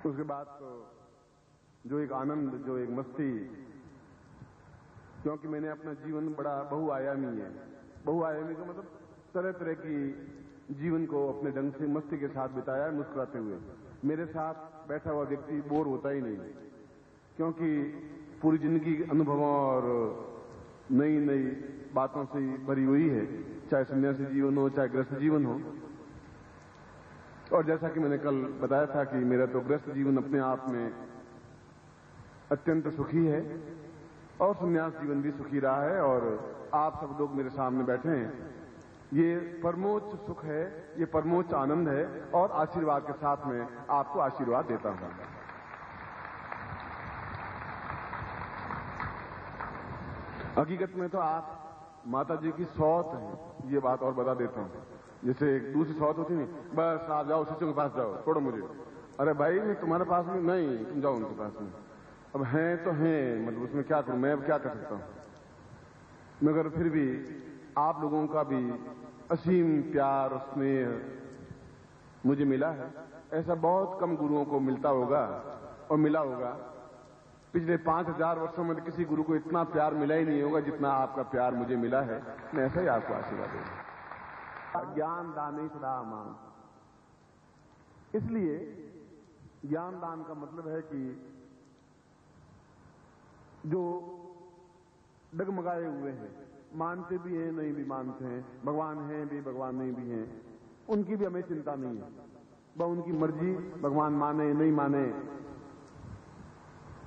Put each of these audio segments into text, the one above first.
उसके बाद तो जो एक आनंद, जो एक मस्ती, क्योंकि मैंने अपना जीवन बड़ा बहुआयामी है। बहुआयामी का मतलब तरह तरह की जीवन को अपने ढंग से मस्ती के साथ बिताया है, मुस्कुराते हुए। मेरे साथ बैठा हुआ व्यक्ति बोर होता ही नहीं, क्योंकि पूरी जिंदगी अनुभवों और नई नई बातों से भरी हुई है, चाहे सन्यासी जीवन हो, चाहे गृहस्थ जीवन हो। और जैसा कि मैंने कल बताया था कि मेरा तो गृहस्थ जीवन अपने आप में अत्यंत सुखी है और सन्यास जीवन भी सुखी रहा है, और आप सब लोग मेरे सामने बैठे हैं। ये परमोच्च सुख है, ये परमोच्च आनंद है, और आशीर्वाद के साथ में आपको आशीर्वाद देता हूं। हकीकत में तो आप माता जी की सौत है, ये बात और बता देता हूं। जैसे एक दूसरी सौत होती नहीं, बस आप जाओ शिष्यों के पास जाओ, छोड़ो मुझे। अरे भाई मैं तुम्हारे पास में नहीं, तुम जाओ उनके पास में। अब हैं तो हैं, मतलब उसमें क्या करूं, मैं अब क्या कर सकता हूं। मगर फिर भी आप लोगों का भी असीम प्यार और स्नेह मुझे मिला है। ऐसा बहुत कम गुरुओं को मिलता होगा और मिला होगा। पिछले 5000 वर्षों में किसी गुरु को इतना प्यार मिला ही नहीं होगा जितना आपका प्यार मुझे मिला है। मैं ऐसा ही आपको आशीर्वाद दूंगा। ज्ञान दान ही सदा मान। इसलिए ज्ञान दान का मतलब है कि जो डगमगाए हुए हैं, मानते भी हैं, नहीं भी मानते हैं, भगवान हैं भी, भगवान नहीं भी हैं, उनकी भी हमें चिंता नहीं है। वह उनकी मर्जी, भगवान माने नहीं माने,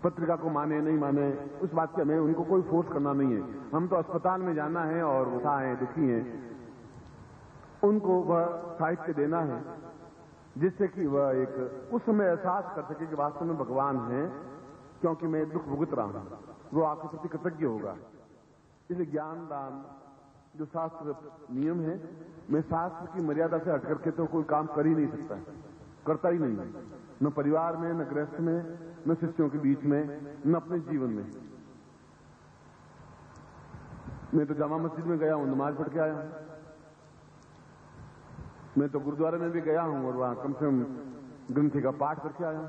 पत्रिका को माने नहीं माने, उस बात की हमें उनको कोई फोर्स करना नहीं है। हम तो अस्पताल में जाना है और वो हैं, दुखी हैं, उनको वह साहित्य देना है जिससे कि वह एक उस समय एहसास कर सके कि वास्तव में भगवान है, क्योंकि मैं दुख भुगत रहा हूं। वो आपके प्रति कृतज्ञ होगा। इसलिए ज्ञान दान जो शास्त्र नियम है, मैं शास्त्र की मर्यादा से हट करके तो कोई काम कर ही नहीं सकता, करता ही नहीं है, न परिवार में, न गृहस्थ में, न शिष्यों के बीच में, न अपने जीवन में। मैं तो जामा मस्जिद में गया हूं, नमाज पढ़ के आया हूं। मैं तो गुरुद्वारे में भी गया हूं और वहां कम से कम ग्रंथि का पाठ करके आया हूं।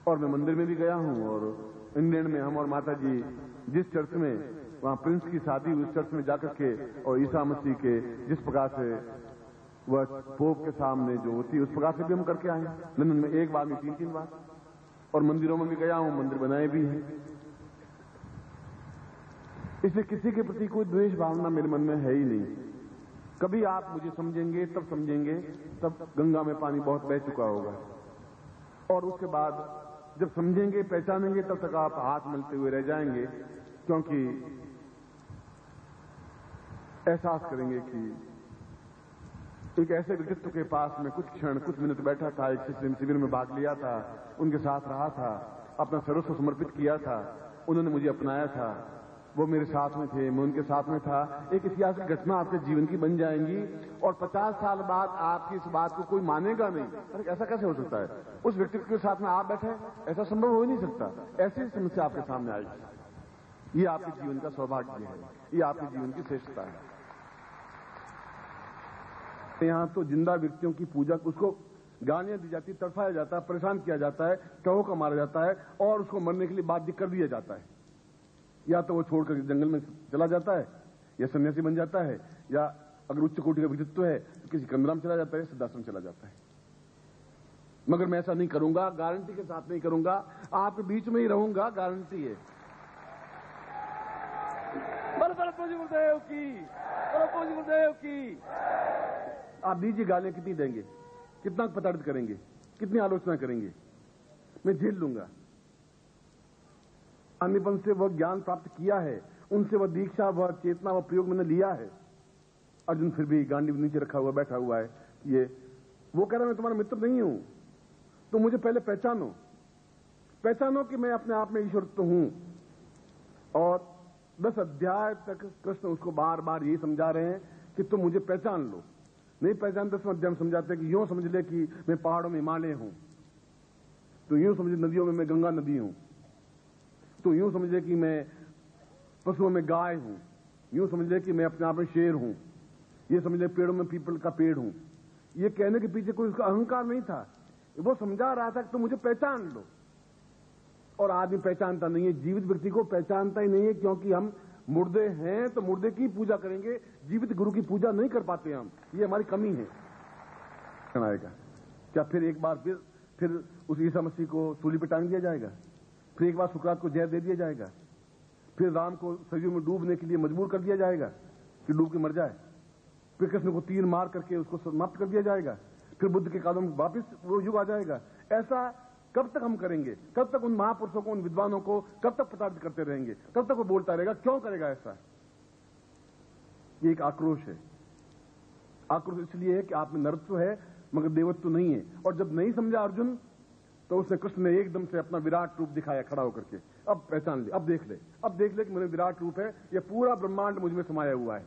और मैं मंदिर में भी गया हूं, और इंग्लैंड में हम और माता जी जिस चर्च में वहां प्रिंस की शादी, उस चर्च में जाकर के और ईसा मसीह के जिस प्रकार से वह पोप के सामने जो होती है उस प्रकार से भी हम करके आए। लंदन में एक बार में 3-3 बार, और मंदिरों में भी गया हूं, मंदिर बनाए भी हैं। इसलिए किसी के प्रति कोई द्वेष भावना मेरे मन में है ही नहीं। कभी आप मुझे समझेंगे तब गंगा में पानी बहुत बह चुका होगा, और उसके बाद जब समझेंगे, पहचानेंगे, तब तक आप हाथ मिलते हुए रह जाएंगे, क्योंकि एहसास करेंगे कि एक ऐसे व्यक्तित्व के पास में कुछ क्षण, कुछ मिनट बैठा था, एक शिविर में भाग लिया था, उनके साथ रहा था, अपना सर्वस्व समर्पित किया था, उन्होंने मुझे अपनाया था, वो मेरे साथ में थे, मैं उनके साथ में था। एक ऐतिहासिक घटना आपके जीवन की बन जाएंगी, और 50 साल बाद आपकी इस बात को कोई मानेगा नहीं। अरे ऐसा कैसे हो सकता है, उस व्यक्तित्व के साथ में आप बैठे, ऐसा संभव हो ही नहीं सकता। ऐसी समस्या आपके सामने आएगी। ये आपके जीवन का सौभाग्य है, ये आपके जीवन की श्रेष्ठता है। यहां तो जिंदा व्यक्तियों की पूजा, उसको गालियां दी जाती, तड़फाया जाता है, परेशान किया जाता है, कहो का मारा जाता है, और उसको मरने के लिए बाध्य कर दिया जाता है। या तो वो छोड़कर जंगल में चला जाता है, या सन्यासी बन जाता है, या अगर उच्च कोटि का व्यक्तित्व है तो किसी कमरा में चला जाता है, सिद्धाश्रम चला जाता है। मगर मैं ऐसा नहीं करूंगा, गारंटी के साथ नहीं करूंगा, आपके बीच में ही रहूंगा, गारंटी है। गुरुदेव की, गुरुदेव की। आप दीजिए, गालियां कितनी देंगे, कितना प्रताड़ित करेंगे, कितनी आलोचना करेंगे, मैं झेल लूंगा। अन्यपन से वह ज्ञान प्राप्त किया है, उनसे वह दीक्षा, वह चेतना, वह प्रयोग मैंने लिया है। अर्जुन फिर भी गांडी नीचे रखा हुआ बैठा हुआ है। ये वो कह रहा है मैं तुम्हारा मित्र नहीं हूं, तो मुझे पहले पहचानो कि मैं अपने आप में ईश्वर तो हूं। और 10 अध्याय तक कृष्ण उसको बार बार यही समझा रहे हैं कि तुम मुझे पहचान लो। नहीं पहचान, 10वें अध्याय में समझाते हैं कि यूं समझ ले कि मैं पहाड़ों में हिमालय हूं, तो यूं समझ ले नदियों में मैं गंगा नदी हूं, तो यूं समझ ले कि मैं पशुओं में गाय हूं, यूं समझ ले कि मैं अपने आप में शेर हूं, ये समझ ले पेड़ों में पीपल का पेड़ हूं। ये कहने के पीछे कोई उसका अहंकार नहीं था, वो समझा रहा था कि तुम मुझे पहचान लो, और आदमी पहचानता नहीं है, जीवित व्यक्ति को पहचानता ही नहीं है, क्योंकि हम मुर्दे हैं तो मुर्दे की पूजा करेंगे, जीवित गुरु की पूजा नहीं कर पाते हम, ये हमारी कमी है। आएगा क्या फिर एक बार फिर उस ईसा मसीह को सूली पर टांग दिया जाएगा? फिर एक बार सुकरात को जहर दे दिया जाएगा? फिर राम को सरयू में डूबने के लिए मजबूर कर दिया जाएगा कि डूब के मर जाए? फिर कृष्ण को तीर मार करके उसको समाप्त कर दिया जाएगा? फिर बुद्ध के कदम वापिस वो युग आ जाएगा? ऐसा कब तक हम करेंगे? कब तक उन महापुरुषों को, उन विद्वानों को कब तक प्रताड़ित करते रहेंगे? कब तक वो बोलता रहेगा? क्यों करेगा ऐसा? ये एक आक्रोश है। आक्रोश इसलिए है कि आप में नरत्व है मगर देवत्व नहीं है। और जब नहीं समझा अर्जुन, तो उसने कृष्ण ने एकदम से अपना विराट रूप दिखाया खड़ा होकर के। अब पहचान ले, अब देख ले कि मेरे विराट रूप है, यह पूरा ब्रह्मांड मुझ में समाया हुआ है।